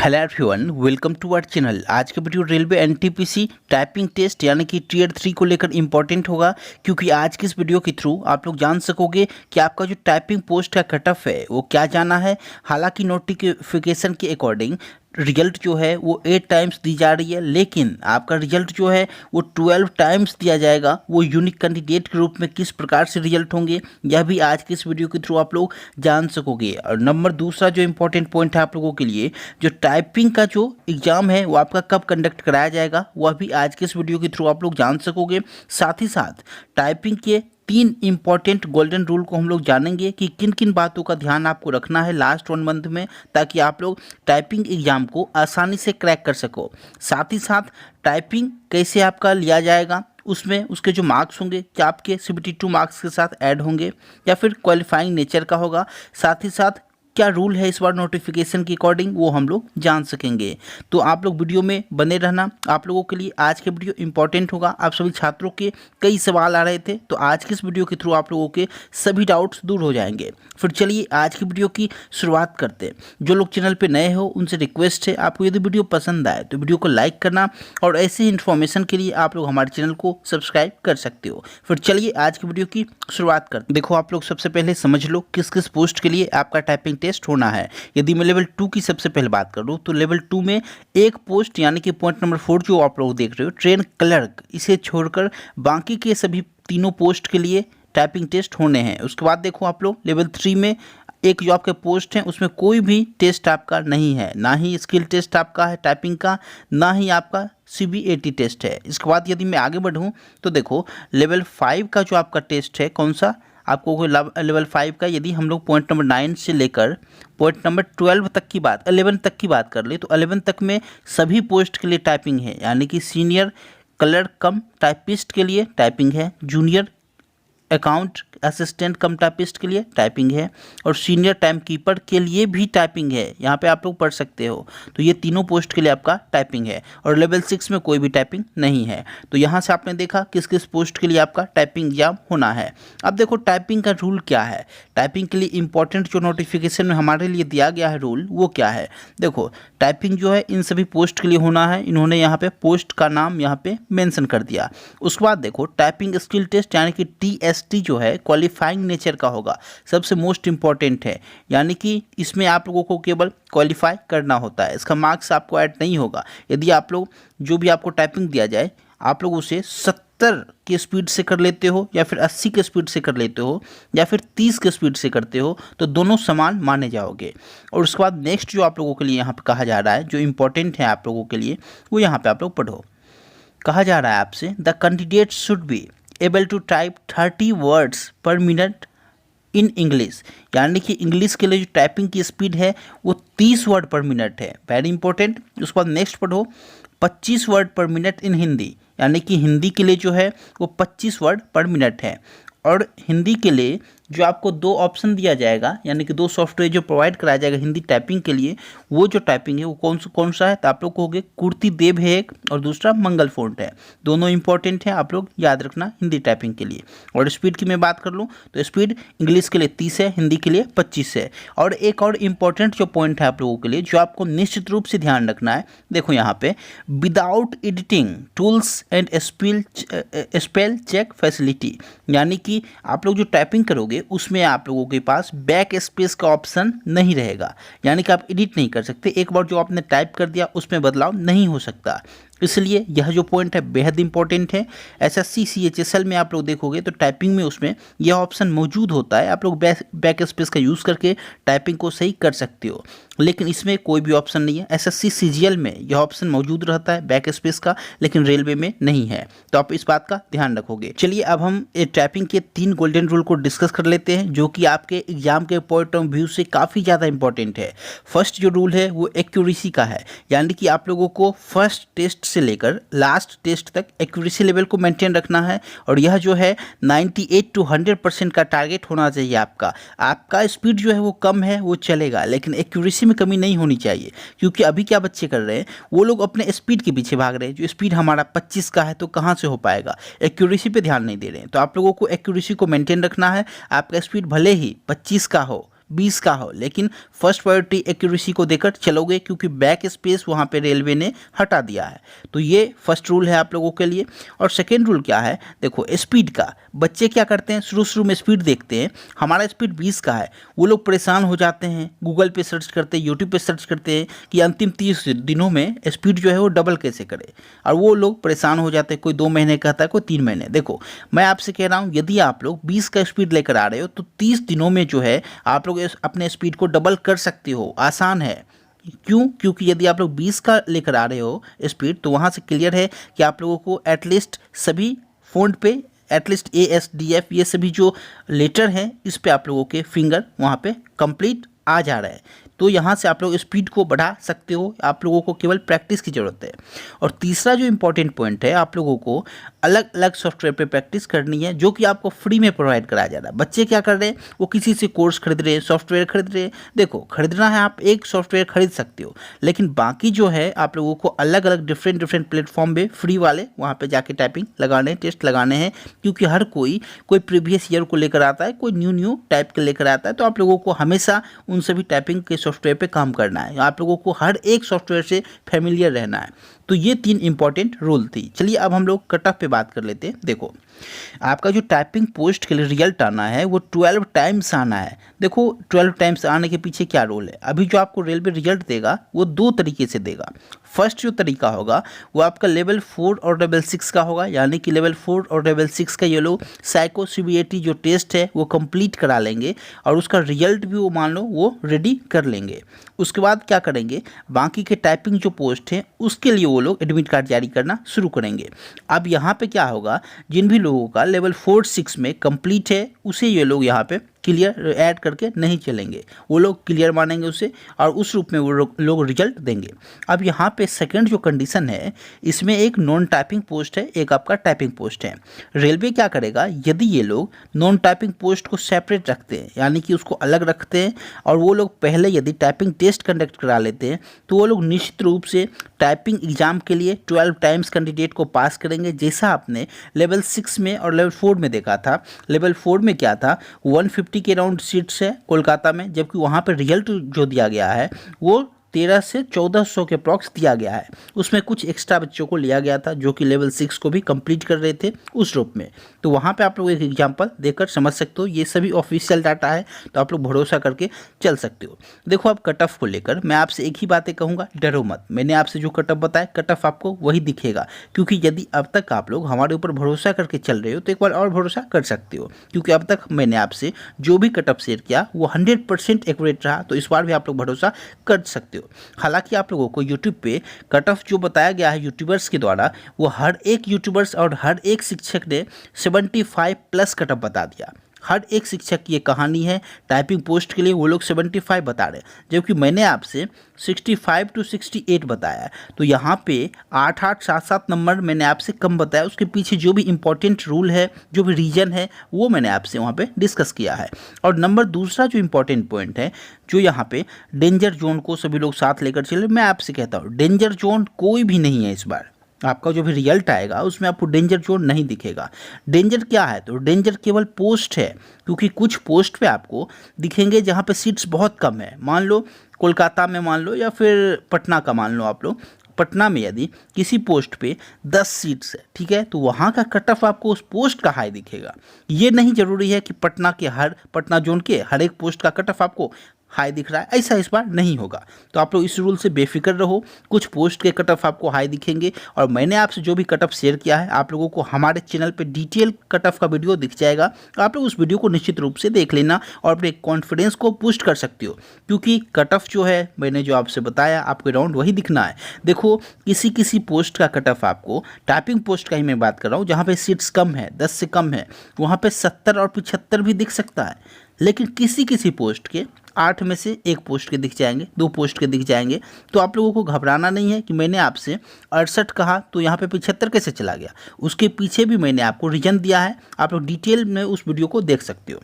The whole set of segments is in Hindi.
Hello everyone, welcome to our channel. आज के video railway NTPC typing test यानी कि टियर 3 को लेकर इंपॉर्टेंट होगा, क्योंकि आज की इस वीडियो के थ्रू आप लोग जान सकोगे कि आपका जो टाइपिंग पोस्ट का कट ऑफ है वो क्या जाना है। हालांकि नोटिफिकेशन के अकॉर्डिंग रिजल्ट जो है वो 8 टाइम्स दी जा रही है, लेकिन आपका रिजल्ट जो है वो 12 टाइम्स दिया जाएगा। वो यूनिक कैंडिडेट के रूप में किस प्रकार से रिजल्ट होंगे यह भी आज के इस वीडियो के थ्रू आप लोग जान सकोगे। और नंबर दूसरा जो इंपॉर्टेंट पॉइंट है आप लोगों के लिए, जो टाइपिंग का जो एग्ज़ाम है वो आपका कब कंडक्ट कराया जाएगा वह भी आज के इस वीडियो के थ्रू आप लोग जान सकोगे। साथ ही साथ टाइपिंग के 3 इंपॉर्टेंट गोल्डन रूल को हम लोग जानेंगे कि किन किन बातों का ध्यान आपको रखना है लास्ट 1 मंथ में, ताकि आप लोग टाइपिंग एग्ज़ाम को आसानी से क्रैक कर सको। साथ ही साथ टाइपिंग कैसे आपका लिया जाएगा, उसमें उसके जो मार्क्स होंगे क्या आपके CBT 2 मार्क्स के साथ ऐड होंगे या फिर क्वालिफाइंग नेचर का होगा। साथ ही साथ क्या रूल है इस बार नोटिफिकेशन के अकॉर्डिंग वो हम लोग जान सकेंगे। तो आप लोग वीडियो में बने रहना, आप लोगों के लिए आज के वीडियो इंपॉर्टेंट होगा। आप सभी छात्रों के कई सवाल आ रहे थे, तो आज के इस वीडियो के थ्रू आप लोगों के सभी डाउट्स दूर हो जाएंगे। फिर चलिए आज की वीडियो की शुरुआत करते हैं। जो लोग चैनल पर नए हो उनसे रिक्वेस्ट है, आपको यदि वीडियो पसंद आए तो वीडियो को लाइक करना, और ऐसे ही इन्फॉर्मेशन के लिए आप लोग हमारे चैनल को सब्सक्राइब कर सकते हो। फिर चलिए आज की वीडियो की शुरुआत करते हैं। देखो, आप लोग सबसे पहले समझ लो किस किस पोस्ट के लिए आपका टाइपिंग टेस्ट होना है। यदि मैं लेवल 2 की सबसे पहले बात करूं तो लेवल 2 में एक पोस्ट यानी कि पॉइंट नंबर 4 जो आप लोग देख रहे हो, ट्रेन क्लर्क, इसे छोड़कर बाकी के सभी तीनों पोस्ट के लिए टाइपिंग टेस्ट होने हैं। उसके बाद देखो आप लोग लेवल 3 में एक जो आपके पोस्ट हैं उसमें कोई भी टेस्ट आपका नहीं है, ना ही स्किल टेस्ट आपका है टाइपिंग का, ना ही आपका CBAT टेस्ट है। इसके बाद यदि मैं आगे बढ़ूं तो देखो लेवल 5 का जो आपका टेस्ट है, कौन सा आपको लेवल 5 का, यदि हम लोग पॉइंट नंबर 9 से लेकर पॉइंट नंबर 12 तक की बात 11 तक की बात कर ले तो 11 तक में सभी पोस्ट के लिए टाइपिंग है। यानी कि सीनियर क्लर्क कम टाइपिस्ट के लिए टाइपिंग है, जूनियर अकाउंट असिस्टेंट कम टाइपिस्ट के लिए टाइपिंग है, और सीनियर टाइम कीपर के लिए भी टाइपिंग है। यहाँ पे आप लोग पढ़ सकते हो। तो ये तीनों पोस्ट के लिए आपका टाइपिंग है, और लेवल 6 में कोई भी टाइपिंग नहीं है। तो यहाँ से आपने देखा किस किस पोस्ट के लिए आपका टाइपिंग एग्जाम होना है। अब देखो टाइपिंग का रूल क्या है। टाइपिंग के लिए इंपॉर्टेंट जो नोटिफिकेशन में हमारे लिए दिया गया है रूल, वो क्या है। देखो टाइपिंग जो है इन सभी पोस्ट के लिए होना है। इन्होंने यहाँ पे पोस्ट का नाम यहाँ पे मेंशन कर दिया। उसके बाद देखो टाइपिंग स्किल टेस्ट यानी कि TST जो है क्वालिफाइंग नेचर का होगा, सबसे मोस्ट इंपॉर्टेंट है। यानी कि इसमें आप लोगों को केवल क्वालिफाई करना होता है, इसका मार्क्स आपको ऐड नहीं होगा। यदि आप लोग जो भी आपको टाइपिंग दिया जाए आप लोग उसे 70 के स्पीड से कर लेते हो, या फिर 80 के स्पीड से कर लेते हो, या फिर 30 के स्पीड से करते हो, तो दोनों समान माने जाओगे। और उसके बाद नेक्स्ट जो आप लोगों के लिए यहाँ पे कहा जा रहा है, जो इंपॉर्टेंट है आप लोगों के लिए, वो यहाँ पे आप लोग पढ़ो। कहा जा रहा है आपसे, the candidate should be able to type 30 words per minute in English. यानी कि इंग्लिश के लिए जो टाइपिंग की स्पीड है वो 30 वर्ड पर मिनट है, वेरी इंपॉर्टेंट। उसके बाद नेक्स्ट पढ़ो 25 वर्ड पर मिनट इन हिंदी। यानी कि हिंदी के लिए जो है वो 25 वर्ड पर मिनट है। और हिंदी के लिए जो आपको 2 ऑप्शन दिया जाएगा, यानी कि 2 सॉफ्टवेयर जो प्रोवाइड कराया जाएगा हिंदी टाइपिंग के लिए, वो जो टाइपिंग है वो कौन सा है, तो आप लोग कहोगे कुर्ती देव है एक, और दूसरा मंगल फोंट है। दोनों इंपॉर्टेंट है, आप लोग याद रखना हिंदी टाइपिंग के लिए। और स्पीड की मैं बात कर लूँ तो स्पीड इंग्लिश के लिए 30 है, हिंदी के लिए 25 है। और एक और इम्पॉर्टेंट जो पॉइंट है आप लोगों के लिए, जो आपको निश्चित रूप से ध्यान रखना है, देखो यहाँ पे without editing tools and spell check facility. यानी कि आप लोग जो टाइपिंग करोगे उसमें आप लोगों के पास बैक स्पेस का ऑप्शन नहीं रहेगा। यानी कि आप एडिट नहीं कर सकते, एक बार जो आपने टाइप कर दिया उसमें बदलाव नहीं हो सकता। इसलिए यह जो पॉइंट है बेहद इंपॉर्टेंट है। SSC CHSL में आप लोग देखोगे तो टाइपिंग में उसमें यह ऑप्शन मौजूद होता है, आप लोग बैक स्पेस का यूज़ करके टाइपिंग को सही कर सकते हो, लेकिन इसमें कोई भी ऑप्शन नहीं है। SSC CGL में यह ऑप्शन मौजूद रहता है बैक स्पेस का, लेकिन रेलवे में नहीं है। तो आप इस बात का ध्यान रखोगे। चलिए अब हम टाइपिंग के 3 गोल्डन रूल को डिस्कस कर लेते हैं, जो कि आपके एग्जाम के पॉइंट ऑफ व्यू से काफ़ी ज़्यादा इंपॉर्टेंट है। फर्स्ट जो रूल है वो एक्यूरेसी का है। यानी कि आप लोगों को फर्स्ट टेस्ट से लेकर लास्ट टेस्ट तक एक्यूरेसी लेवल को मेंटेन रखना है, और यह जो है 98 to 100% का टारगेट होना चाहिए आपका। आपका स्पीड जो है वो कम है वो चलेगा, लेकिन एक्यूरेसी में कमी नहीं होनी चाहिए। क्योंकि अभी क्या बच्चे कर रहे हैं, वो लोग अपने स्पीड के पीछे भाग रहे हैं। जो स्पीड हमारा 25 का है तो कहाँ से हो पाएगा, एक्यूरेसी पे ध्यान नहीं दे रहे हैं। तो आप लोगों को एक्यूरेसी को मेंटेन रखना है। आपका स्पीड भले ही 25 का हो, 20 का हो, लेकिन फर्स्ट प्रायोरिटी एक्यूरेसी को देकर चलोगे क्योंकि बैक स्पेस वहाँ पे रेलवे ने हटा दिया है। तो ये फर्स्ट रूल है आप लोगों के लिए। और सेकेंड रूल क्या है, देखो स्पीड का। बच्चे क्या करते हैं, शुरू में स्पीड देखते हैं, हमारा स्पीड 20 का है, वो लोग परेशान हो जाते हैं, गूगल पे सर्च करते हैं, यूट्यूब पे सर्च करते हैं कि अंतिम 30 दिनों में स्पीड जो है वो डबल कैसे करे, और वो लोग परेशान हो जाते हैं। कोई 2 महीने कहता है, कोई 3 महीने। देखो मैं आपसे कह रहा हूँ, यदि आप लोग 20 का स्पीड लेकर आ रहे हो तो 30 दिनों में जो है आप लोग अपने स्पीड को डबल कर सकते हो, आसान है। क्यों? क्योंकि यदि आप लोग 20 का लेकर आ रहे हो स्पीड, तो वहाँ से क्लियर है कि आप लोगों को एटलीस्ट सभी फ़ोन पे एटलीस्ट ASDF ये सभी जो लेटर हैं इस पे आप लोगों के फिंगर वहाँ पे कंप्लीट आ जा रहा है। तो यहाँ से आप लोग स्पीड को बढ़ा सकते हो, आप लोगों को केवल प्रैक्टिस की ज़रूरत है। और तीसरा जो इम्पोर्टेंट पॉइंट है, आप लोगों को अलग अलग सॉफ्टवेयर पे प्रैक्टिस करनी है जो कि आपको फ्री में प्रोवाइड कराया जा रहा है। बच्चे क्या कर रहे हैं, वो किसी से कोर्स खरीद रहे हैं, सॉफ्टवेयर खरीद रहे हैं। देखो खरीदना है, आप एक सॉफ्टवेयर खरीद सकते हो, लेकिन बाकी जो है आप लोगों को अलग अलग डिफरेंट प्लेटफॉर्म पे फ्री वाले वहाँ पे जाके टाइपिंग लगाने, टेस्ट लगाने हैं। क्योंकि हर कोई प्रीवियस ईयर को लेकर आता है, कोई न्यू टाइप के लेकर आता है। तो आप लोगों को हमेशा उन सभी टाइपिंग के सॉफ्टवेयर पे काम करना है, आप लोगों को हर एक सॉफ्टवेयर से फैमिलियर रहना है। तो ये 3 इंपॉर्टेंट रूल थी। चलिए अब हम लोग कट ऑफ पे बात कर लेते हैं। देखो आपका जो टाइपिंग पोस्ट के लिए रिजल्ट आना है वो 12 टाइम्स आना है। देखो 12 टाइम्स आने के पीछे क्या रोल है, अभी जो आपको रेलवे रिजल्ट देगा वो 2 तरीके से देगा। फर्स्ट जो तरीका होगा वो आपका लेवल 4 और लेवल 6 का होगा, यानी कि लेवल 4 और लेवल 6 का ये लोग साइको CBAT जो टेस्ट है वो कंप्लीट करा लेंगे और उसका रिजल्ट भी वो मान लो वो रेडी कर लेंगे। उसके बाद क्या करेंगे, बाकी के टाइपिंग जो पोस्ट हैं उसके लिए वो लोग एडमिट कार्ड जारी करना शुरू करेंगे। अब यहाँ पे क्या होगा, जिन भी लोगों का लेवल 4-6 में कंप्लीट है उसे ये लोग यहाँ पे क्लियर ऐड करके नहीं चलेंगे, वो लोग क्लियर मानेंगे उसे और उस रूप में वो लोग रिजल्ट देंगे। अब यहाँ पे सेकंड जो कंडीशन है, इसमें एक नॉन टाइपिंग पोस्ट है, एक आपका टाइपिंग पोस्ट है। रेलवे क्या करेगा, यदि ये लोग नॉन टाइपिंग पोस्ट को सेपरेट रखते हैं, यानी कि उसको अलग रखते हैं, और वो लोग पहले यदि टाइपिंग टेस्ट कंडक्ट करा लेते हैं, तो वो लोग निश्चित रूप से टाइपिंग एग्जाम के लिए 12 टाइम्स कैंडिडेट को पास करेंगे। जैसा आपने लेवल 6 में और लेवल 4 में देखा था, लेवल 4 में क्या था, 150 के राउंड सीट्स है कोलकाता में, जबकि वहाँ पर रिजल्ट जो दिया गया है वो 1300 से 1400 के अप्रॉक्स दिया गया है। उसमें कुछ एक्स्ट्रा बच्चों को लिया गया था जो कि लेवल 6 को भी कंप्लीट कर रहे थे उस रूप में। तो वहाँ पे आप लोग एक एग्जांपल देकर समझ सकते हो, ये सभी ऑफिशियल डाटा है तो आप लोग भरोसा करके चल सकते हो। देखो अब कट ऑफ को लेकर मैं आपसे एक ही बातें कहूँगा, डरो मत। मैंने आपसे जो कट ऑफ बताया, कट ऑफ आपको वही दिखेगा, क्योंकि यदि अब तक आप लोग हमारे ऊपर भरोसा करके चल रहे हो तो एक बार और भरोसा कर सकते हो, क्योंकि अब तक मैंने आपसे जो भी कट ऑफ शेयर किया वो 100% एक्यूरेट रहा। तो इस बार भी आप लोग भरोसा कर सकते हो। हालांकि आप लोगों को यूट्यूब पे कट ऑफ जो बताया गया है यूट्यूबर्स के द्वारा, वो हर एक यूट्यूबर्स और हर एक शिक्षक ने 75+ कट ऑफ बता दिया। हर एक शिक्षक की ये कहानी है, टाइपिंग पोस्ट के लिए वो लोग 75 बता रहे हैं, जबकि मैंने आपसे 65 to 68 बताया। तो यहाँ पे 8-8, 7-7 नंबर मैंने आपसे कम बताया। उसके पीछे जो भी इम्पोर्टेंट रूल है, जो भी रीजन है, वो मैंने आपसे वहाँ पे डिस्कस किया है। और नंबर दूसरा जो इम्पोर्टेंट पॉइंट है, जो यहाँ पे डेंजर जोन को सभी लोग साथ लेकर चले, मैं आपसे कहता हूँ डेंजर जोन कोई भी नहीं है। इस बार आपका जो भी रिजल्ट आएगा उसमें आपको डेंजर जोन नहीं दिखेगा। डेंजर क्या है, तो डेंजर केवल पोस्ट है, क्योंकि कुछ पोस्ट पे आपको दिखेंगे जहाँ पे सीट्स बहुत कम है। मान लो कोलकाता में मान लो, या फिर पटना का मान लो, आप लोग पटना में यदि किसी पोस्ट पे 10 सीट्स है, ठीक है, तो वहाँ का कट ऑफ आपको उस पोस्ट का हाई दिखेगा। ये नहीं जरूरी है कि पटना जोन के हर एक पोस्ट का कट ऑफ आपको हाई दिख रहा है, ऐसा इस बार नहीं होगा। तो आप लोग इस रूल से बेफिक्र रहो। कुछ पोस्ट के कट ऑफ आपको हाई दिखेंगे, और मैंने आपसे जो भी कट ऑफ शेयर किया है आप लोगों को हमारे चैनल पे डिटेल कट ऑफ का वीडियो दिख जाएगा। आप लोग उस वीडियो को निश्चित रूप से देख लेना और अपने कॉन्फिडेंस को बूस्ट कर सकते हो, क्योंकि कट ऑफ जो है मैंने जो आपसे बताया आपको राउंड वही दिखना है। देखो किसी पोस्ट का कट ऑफ आपको, टाइपिंग पोस्ट का ही मैं बात कर रहा हूँ, जहाँ पे सीट्स कम है, 10 से कम है, वहाँ पे 70 और 75 भी दिख सकता है। लेकिन किसी पोस्ट के 8 में से 1 पोस्ट के दिख जाएंगे, 2 पोस्ट के दिख जाएंगे। तो आप लोगों को घबराना नहीं है कि मैंने आपसे 68 कहा तो यहाँ पे 75 कैसे चला गया। उसके पीछे भी मैंने आपको रीजन दिया है, आप लोग डिटेल में उस वीडियो को देख सकते हो।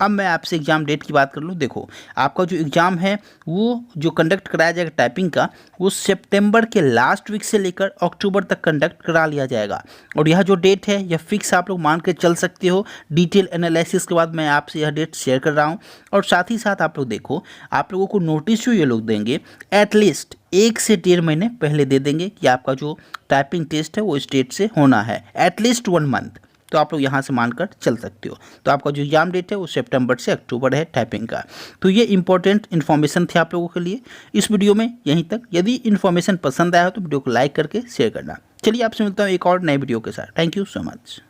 अब मैं आपसे एग्ज़ाम डेट की बात कर लूँ। देखो, आपका जो एग्ज़ाम है वो जो कंडक्ट कराया जाएगा टाइपिंग का, वो सितंबर के लास्ट वीक से लेकर अक्टूबर तक कंडक्ट करा लिया जाएगा। और यह जो डेट है यह फिक्स आप लोग मान के चल सकते हो। डिटेल एनालिसिस के बाद मैं आपसे यह डेट शेयर कर रहा हूँ। और साथ ही साथ आप लोग देखो, आप लोगों को नोटिस जो ये लोग देंगे एटलीस्ट 1 से 1.5 महीने पहले दे देंगे कि आपका जो टाइपिंग टेस्ट है वो इस डेट से होना है, एटलीस्ट 1 मंथ। तो आप लोग यहाँ से मानकर चल सकते हो। तो आपका जो एग्जाम डेट है वो सितंबर से अक्टूबर है टाइपिंग का। तो ये इंपॉर्टेंट इन्फॉर्मेशन थी आप लोगों के लिए इस वीडियो में यहीं तक। यदि इन्फॉर्मेशन पसंद आया हो तो वीडियो को लाइक करके शेयर करना। चलिए आपसे मिलता हूँ एक और नए वीडियो के साथ। Thank you so much.